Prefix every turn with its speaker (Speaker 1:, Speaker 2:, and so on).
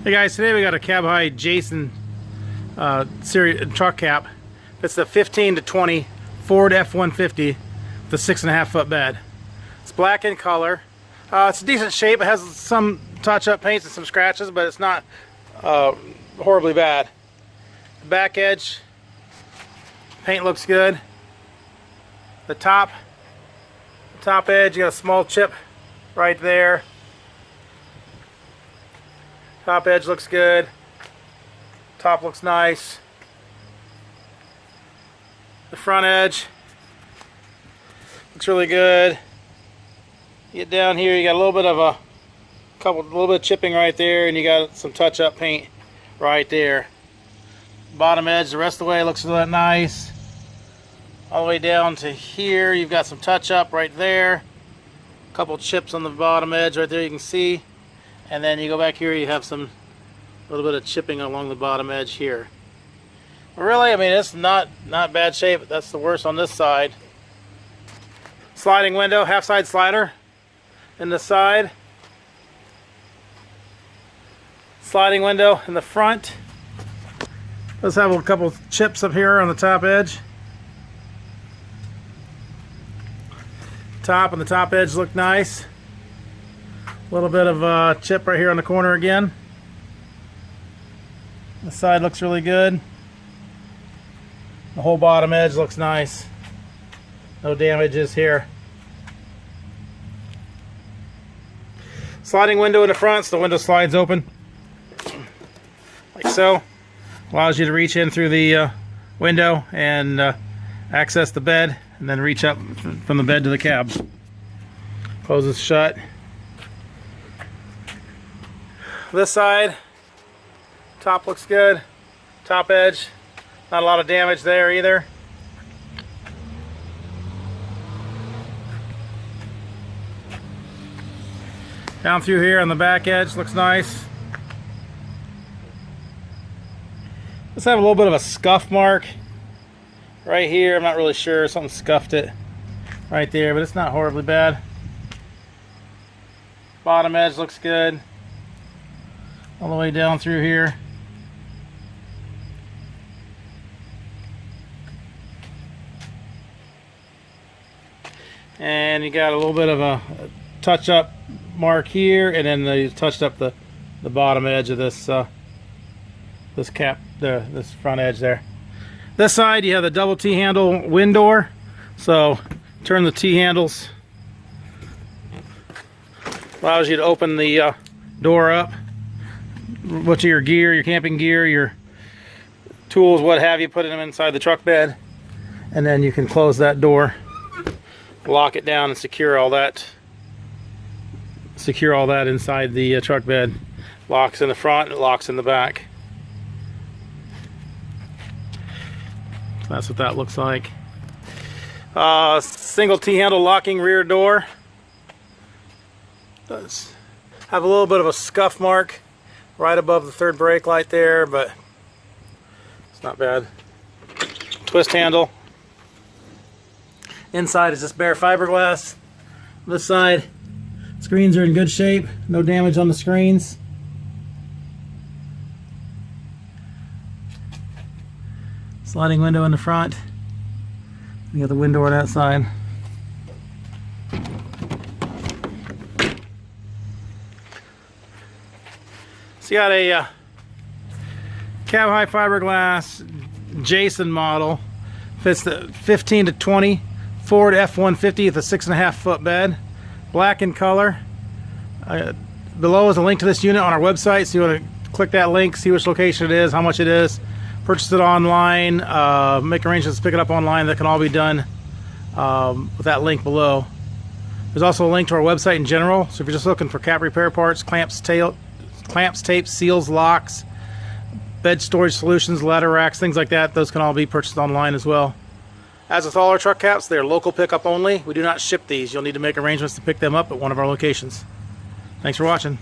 Speaker 1: Hey guys, today we got a cab high Jason series truck cab. It's the 15 to 20 Ford F-150 with a 6.5 foot bed. It's black in color. It's a decent shape. It has some touch-up paints and some scratches, but it's not horribly bad. The back edge paint looks good. The top edge, you got a small chip right there. Top edge looks good. Top looks nice. The front edge looks really good. You get down here, you got a little bit of little bit of chipping right there, and you got some touch-up paint right there. Bottom edge, the rest of the way looks really nice. All the way down to here, you've got some touch-up right there. A couple chips on the bottom edge right there, you can see. And then you go back here, you have some little bit of chipping along the bottom edge here. But really, I mean, it's not bad shape. That's the worst on this side. Sliding window, half side slider in the side. Sliding window in the front. Let's have a couple chips up here on the top edge. Top and the top edge look nice. A little bit of chip right here on the corner again. The side looks really good. The whole bottom edge looks nice. No damages here. Sliding window in the front, so the window slides open. Like so. Allows you to reach in through the window and access the bed, and then reach up from the bed to the cab. Closes shut. This side, top looks good. Top edge, not a lot of damage there either. Down through here on the back edge looks nice. Let's have a little bit of a scuff mark right here. I'm not really sure, something scuffed it right there, but it's not horribly bad. Bottom edge looks good. All the way down through here. And you got a little bit of a touch-up mark here, and then they touched up the bottom edge of this this front edge there. This side you have the double T-handle wind door, so turn the T-handles. Allows you to open the door up. What's your gear, your camping gear, your tools, what have you, put them inside the truck bed, and then you can close that door, lock it down, and secure all that inside the truck bed. Locks in the front, it locks in the back. So that's what that looks like. Single T-handle locking rear door. Does have a little bit of a scuff mark right above the third brake light there, but it's not bad. Twist handle. Inside is just bare fiberglass. This side, screens are in good shape. No damage on the screens. Sliding window in the front. You got the window on that side. So you got a cab high fiberglass Jason model. Fits the 15 to 20 Ford F-150 with a 6.5 foot bed. Black in color. Below is a link to this unit on our website, so you want to click that link, see which location it is, how much it is. Purchase it online, make arrangements to pick it up online. That can all be done with that link below. There's also a link to our website in general, so if you're just looking for cab repair parts, clamps, tapes, seals, locks, bed storage solutions, ladder racks, things like that, those can all be purchased online as well. As with all our truck caps, they're local pickup only. We do not ship these. You'll need to make arrangements to pick them up at one of our locations. Thanks for watching.